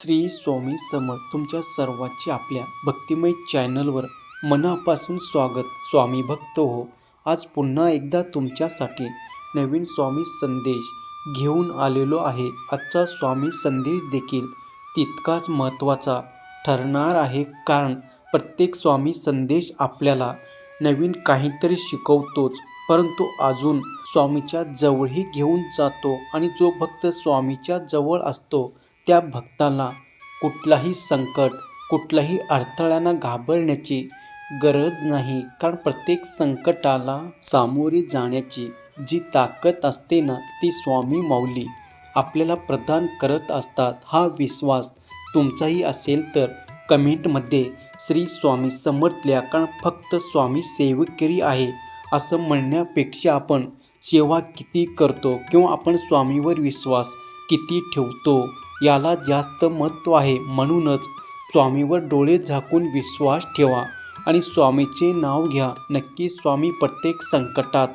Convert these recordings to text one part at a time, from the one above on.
श्री स्वामी समर्थ तुमच्या सर्वांचे आपल्या भक्तिमय चॅनलवर मनापासून स्वागत. स्वामी भक्त हो, आज पुन्हा एकदा तुमच्यासाठी नवीन स्वामी संदेश घेऊन आलेलो आहे. आजचा स्वामी संदेश देखील तितकाच महत्त्वाचा ठरणार आहे, कारण प्रत्येक स्वामी संदेश आपल्याला नवीन काहीतरी शिकवतोच, परंतु अजून स्वामीच्या जवळही घेऊन जातो. आणि जो भक्त स्वामीच्या जवळ असतो त्या भक्ताला कुठलाही संकट, कुठल्याही अडथळ्यांना घाबरण्याची गरज नाही, कारण प्रत्येक संकटाला सामोरे जाण्याची जी ताकद असते ना, ती स्वामी माऊली आपल्याला प्रदान करत असतात. हा विश्वास तुमचाही असेल तर कमेंटमध्ये श्री स्वामी समर्थ लिहा, कारण फक्त स्वामी सेवकरी आहे असं म्हणण्यापेक्षा आपण सेवा किती करतो किंवा आपण स्वामीवर विश्वास किती ठेवतो याला जास्त महत्त्व आहे. म्हणूनच स्वामीवर डोळे झाकून विश्वास ठेवा आणि स्वामीचे नाव घ्या. नक्की स्वामी प्रत्येक संकटात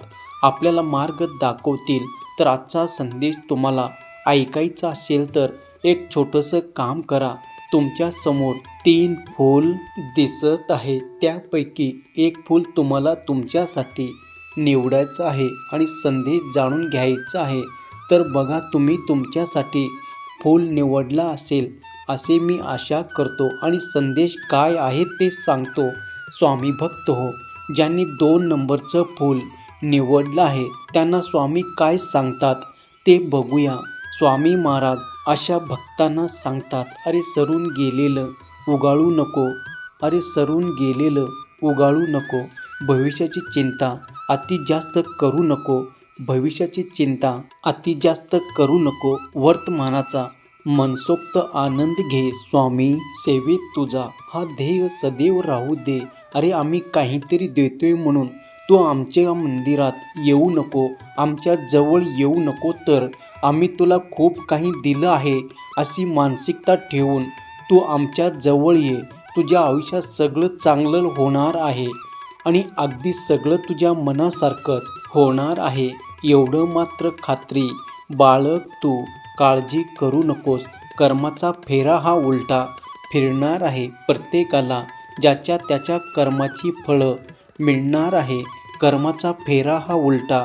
आपल्याला मार्ग दाखवतील. तर आजचा संदेश तुम्हाला ऐकायचा असेल तर एक छोटंसं काम करा. तुमच्या समोर 3 फूल दिसत आहे, त्यापैकी एक फूल तुम्हाला तुमच्यासाठी निवडायचं आहे आणि संदेश जाणून घ्यायचा आहे. तर बघा, तुम्ही तुमच्यासाठी फूल निवडला असेल असे मी आशा करतो आणि संदेश काय आहे ते सांगतो. स्वामी भक्त हो, ज्यांनी 2 नंबरचं फूल निवडलं आहे त्यांना स्वामी काय सांगतात ते बघूया. स्वामी महाराज अशा भक्तांना सांगतात, अरे सरून गेलेलं उगाळू नको, अरे सरून गेलेलं उगाळू नको. भविष्याची चिंता अति जास्त करू नको, भविष्याची चिंता अति जास्त करू नको. वर्तमानाचा मनसोक्त आनंद घे. स्वामी सेवेत तुझा हा ध्येय सदैव राहू दे. अरे आम्ही काहीतरी देतोय म्हणून तू आमच्या मंदिरात येऊ नको, आमच्या जवळ येऊ नको, तर आम्ही तुला खूप काही दिलं आहे अशी मानसिकता ठेवून तू आमच्या जवळ ये. तुझ्या आयुष्यात सगळं चांगलं होणार आहे आणि अगदी सगळं तुझ्या मनासारखंच होणार आहे, एवढं मात्र खात्री बाळग. तू काळजी करू नकोस. कर्माचा फेरा हा उलटा फिरणार आहे. प्रत्येकाला ज्याच्या त्याच्या कर्माची फळं मिळणार आहे. कर्माचा फेरा हा उलटा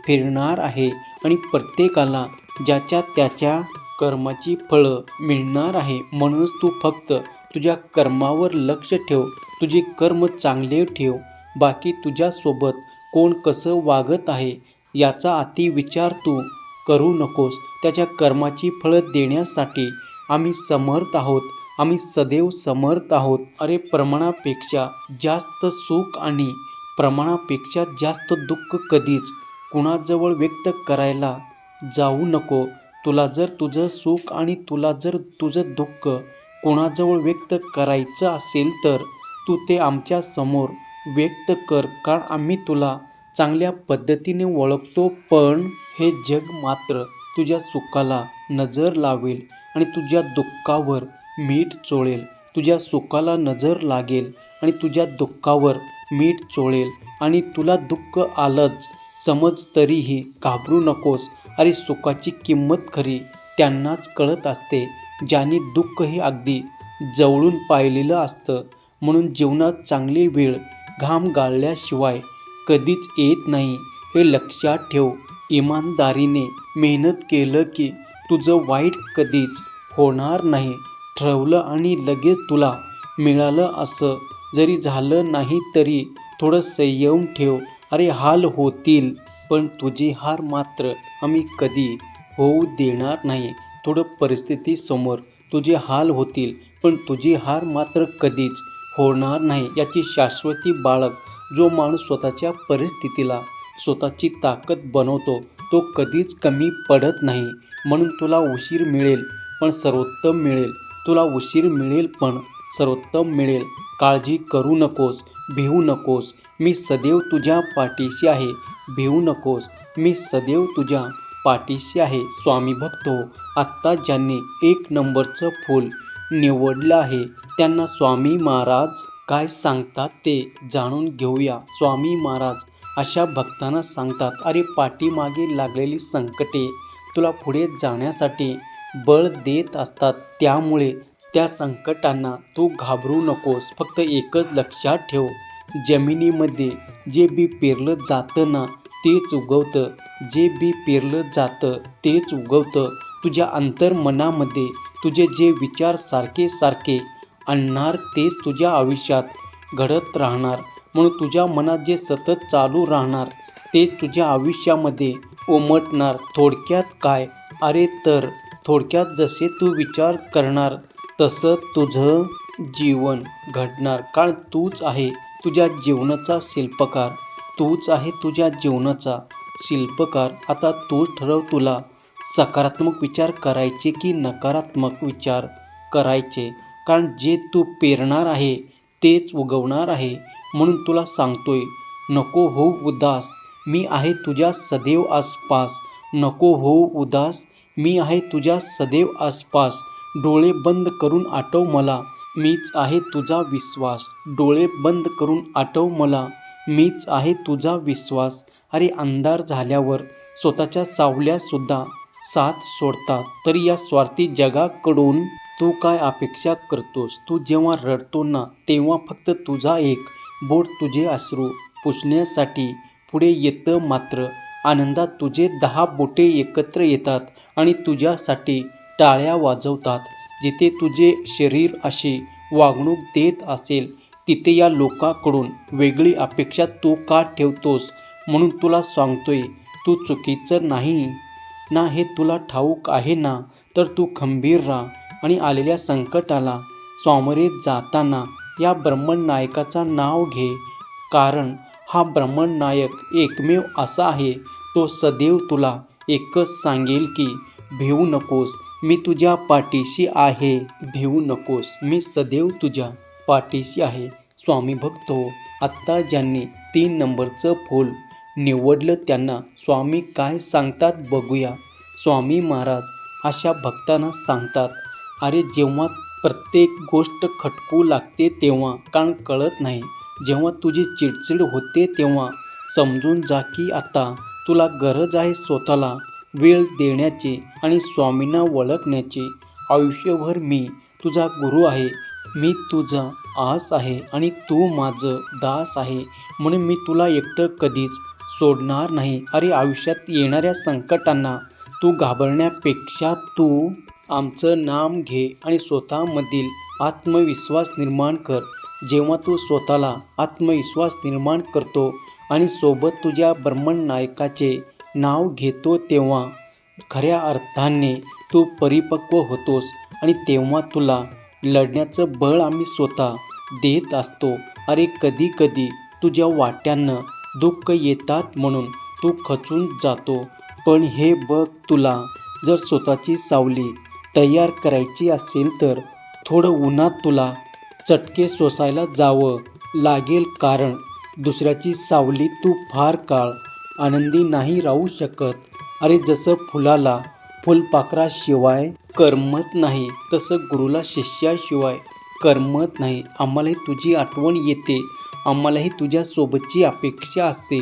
फिरणार आहे आणि प्रत्येकाला ज्याच्या त्याच्या कर्माची फळं मिळणार आहे. म्हणूनच तू फक्त तुझ्या कर्मावर लक्ष ठेव, तुझे कर्म चांगले ठेव. बाकी तुझ्यासोबत कोण कसं वागत आहे याचा अति विचार तू करू नकोस. त्याच्या कर्माची फळं देण्यासाठी आम्ही समर्थ आहोत, आम्ही सदैव समर्थ आहोत. अरे प्रमाणापेक्षा जास्त सुख आणि प्रमाणापेक्षा जास्त दुःख कधीच कुणाजवळ व्यक्त करायला जाऊ नको. तुला जर तुझं सुख आणि तुला जर तुझं दुःख कोणाजवळ व्यक्त करायचं असेल तर तू ते आमच्या समोर व्यक्त कर, कारण आम्ही तुला चांगल्या पद्धतीने ओळखतो. पण हे जग मात्र तुझ्या सुखाला नजर लावेल आणि तुझ्या दुःखावर मीठ चोळेल. तुझ्या सुखाला नजर लागेल आणि तुझ्या दुःखावर मीठ चोळेल आणि तुला दुःख आलंच समज तरीही घाबरू नकोस. अरे सुखाची किंमत खरी त्यांनाच कळत असते ज्यांनी दुःख हे अगदी जवळून पाहिलेलं असतं. म्हणून जीवनात चांगली वेळ घाम गाळल्याशिवाय कधीच येत नाही, हे लक्षात ठेव. इमानदारीने मेहनत केलं की तुझं वाईट कधीच होणार नाही. ठरवलं आणि लगेच तुला मिळालं असं जरी झालं नाही तरी थोडं संयम ठेव. अरे हाल होतील, पण तुझी हार मात्र आम्ही कधी होऊ देणार नाही. थोडं परिस्थितीसमोर तुझे हाल होतील, पण तुझी हार मात्र कधीच होणार नाही याची शाश्वती बाळग. जो माणूस स्वतःच्या परिस्थितीला स्वतःची ताकद बनवतो तो कधीच कमी पडत नाही. म्हणून तुला उशीर मिळेल पण सर्वोत्तम मिळेल, तुला उशीर मिळेल पण सर्वोत्तम मिळेल. काळजी करू नकोस, भिवू नकोस, मी सदैव तुझ्या पाठीशी आहे. भिवू नकोस, मी सदैव तुझ्या पाठीशी आहे. स्वामी भक्त हो, आत्ता ज्यांनी 1 नंबरचं फूल निवडलं आहे त्यांना स्वामी महाराज काय सांगतात ते जाणून घेऊया. स्वामी महाराज अशा भक्तांना सांगतात, अरे पाठीमागे लागलेली संकटे तुला पुढे जाण्यासाठी बळ देत असतात. त्यामुळे त्या संकटांना तू घाबरू नकोस. फक्त एकच लक्षात ठेव, जमिनीमध्ये जे बी पेरलं जातं ना तेच उगवतं. जे बी पेरलं जातं तेच उगवतं. तुझ्या अंतर्मनामध्ये तुझे जे विचार सारखे सारखे आणणार तेच तुझ्या आयुष्यात घडत राहणार. म्हणून तुझ्या मनात जे सतत चालू राहणार तेच तुझ्या आयुष्यामध्ये उमटणार. थोडक्यात काय? अरे तर थोडक्यात जसे तू विचार करणार तसं तुझं जीवन घडणार. कारण तूच आहे तुझ्या जीवनाचा शिल्पकार. तूच आहे तुझ्या जीवनाचा शिल्पकार. आता तूच ठरव, तुला सकारात्मक विचार करायचे की नकारात्मक विचार करायचे. कारण जे तू पेरणार आहे तेच उगवणार आहे. म्हणून तुला सांगतोय, नको होऊ उदास, मी आहे तुझ्या सदैव आसपास. नको होऊ उदास, मी आहे तुझ्या सदैव आसपास. डोळे बंद करून आठव मला, मीच आहे तुझा विश्वास. डोळे बंद करून आठव मला, मीच आहे तुझा विश्वास. अरे अंधार झाल्यावर स्वतःच्या सावल्यासुद्धा साथ सोडतात. तरी या स्वार्थी जगाकडून तू काय अपेक्षा करतोस? तू जेव्हा रडतो ना तेव्हा फक्त तुझा एक बोट तुझे अश्रू पुसण्यासाठी पुढे येतं. मात्र आनंदात तुझे 10 बोटे एकत्र येतात आणि तुझ्यासाठी टाळ्या वाजवतात. जिथे तुझे शरीर अशी वागणूक देत असेल तिथे या लोकांकडून वेगळी अपेक्षा तू का ठेवतोस? म्हणून तुला सांगतोय, तू चुकीचं नाही ना हे तुला ठाऊक आहे ना, तर तू खंबीर राहा आणि आलेल्या संकटाला सामोरे जाताना या ब्रह्मनायकाचं नाव घे. कारण हा ब्रह्मनायक एकमेव असा आहे, तो सदैव तुला एकच सांगेल की भिवू नकोस, मी तुझ्या पाठीशी आहे. भिवू नकोस, मी सदैव तुझ्या पाठीशी आहे. स्वामी भक्त हो. आत्ता ज्यांनी 3 नंबरचं फूल निवडलं त्यांना स्वामी काय सांगतात बघूया. स्वामी महाराज अशा भक्तांना सांगतात, अरे जेव्हा प्रत्येक गोष्ट खटकू लागते तेव्हा कारण कळत नाही. जेव्हा तुझी चिडचिड होते तेव्हा समजून जा की आता तुला गरज आहे स्वतःला वेळ देण्याची आणि स्वामींना ओळखण्याची. आयुष्यभर मी तुझा गुरु आहे, मी तुझा आस आहे आणि तू माझं दास आहे. म्हणून मी तुला एकटं कधीच सोडणार नाही. अरे आयुष्यात येणाऱ्या संकटांना तू घाबरण्यापेक्षा तू आमचं नाम घे आणि स्वतःमधील आत्मविश्वास निर्माण कर. जेव्हा तू स्वतःला आत्मविश्वास निर्माण करतो आणि सोबत तुझ्या ब्रह्मनायकाचे नाव घेतो तेव्हा खऱ्या अर्थाने तू परिपक्व होतोस आणि तेव्हा तुला लढण्याचं बळ आम्ही स्वतः देत असतो. अरे कधी कधी तुझ्या वाट्यानं दुःख येतात म्हणून तू खचून जातो. पण हे बघ, तुला जर स्वतःची सावली तयार करायची असेल तर थोडं उन्हात तुला चटके सोसायला जावं लागेल. कारण दुसऱ्याची सावली तू फार काळ आनंदी नाही राहू शकत. अरे जसं फुलाला फुलपाखराशिवाय करमत नाही तसं गुरुला शिष्याशिवाय करमत नाही. आम्हालाही तुझी आठवण येते, आम्हालाही तुझ्यासोबतची अपेक्षा असते.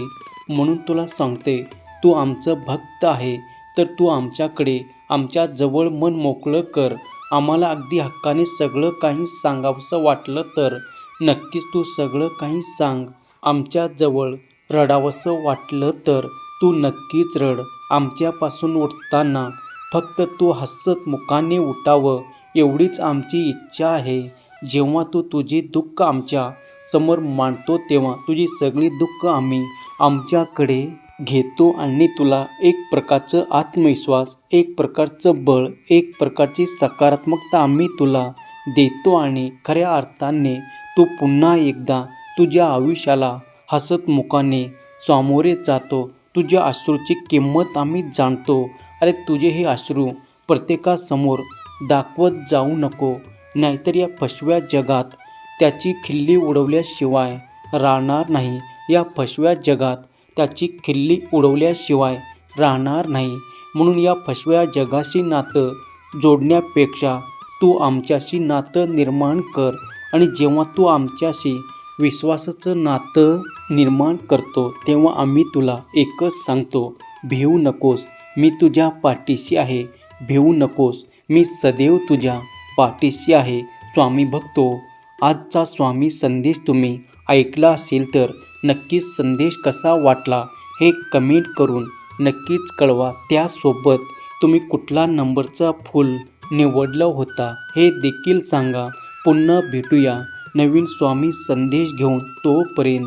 म्हणून तुला सांगते, तू आमचं भक्त आहे तर तू आमच्याकडे आमच्या जवळ मन मोकळं कर. आम्हाला अगदी हक्काने सगळं काही सांगावंसं वाटलं तर नक्कीच तू सगळं काही सांग. आमच्या जवळ रडावंसं वाटलं तर तू नक्कीच रड. आमच्यापासून उठताना फक्त तू हसत मुखाने उठावं एवढीच आमची इच्छा आहे. जेव्हा तू तुझे दुःख आमच्या समोर मांडतो तेव्हा तुझी सगळी दुःख आम्ही आमच्याकडे घेतो आणि तुला एक प्रकारचं आत्मविश्वास, एक प्रकारचं बळ, एक प्रकारची सकारात्मकता आम्ही तुला देतो आणि खऱ्या अर्थाने तू पुन्हा एकदा तुझ्या आयुष्याला हसत मुखाने सामोरे जातो. तुझ्या अश्रूची किंमत आम्ही जाणतो. अरे तुझे हे अश्रू प्रत्येकासमोर दाखवत जाऊ नको, नाहीतर या फसव्या जगात त्याची खिल्ली उडवल्याशिवाय राहणार नाही. या फसव्या जगात त्याची खिल्ली उडवल्याशिवाय राहणार नाही. म्हणून या फसव्या जगाशी नातं जोडण्यापेक्षा तू आमच्याशी नातं निर्माण कर. आणि जेव्हा तू आमच्याशी विश्वासाचं नातं निर्माण करतो तेव्हा आम्ही तुला एकच सांगतो, भिवू नकोस, मी तुझ्या पाठीशी आहे. भिवू नकोस, मी सदैव तुझ्या पाठीशी आहे. स्वामी भक्तो, आजचा स्वामी संदेश तुम्ही ऐकला असेल तर नक्कीच संदेश कसा वाटला हे कमेंट करून नक्कीच कळवा. त्यासोबत तुम्ही कुठला नंबरचा फूल निवडला होता हे देखील सांगा. पुन्हा भेटूया नवीन स्वामी संदेश घेऊन. तोपर्यंत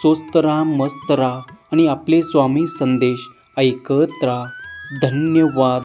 स्वस्त राहा, मस्त राहा आणि आपले स्वामी संदेश ऐकत राहा. धन्यवाद.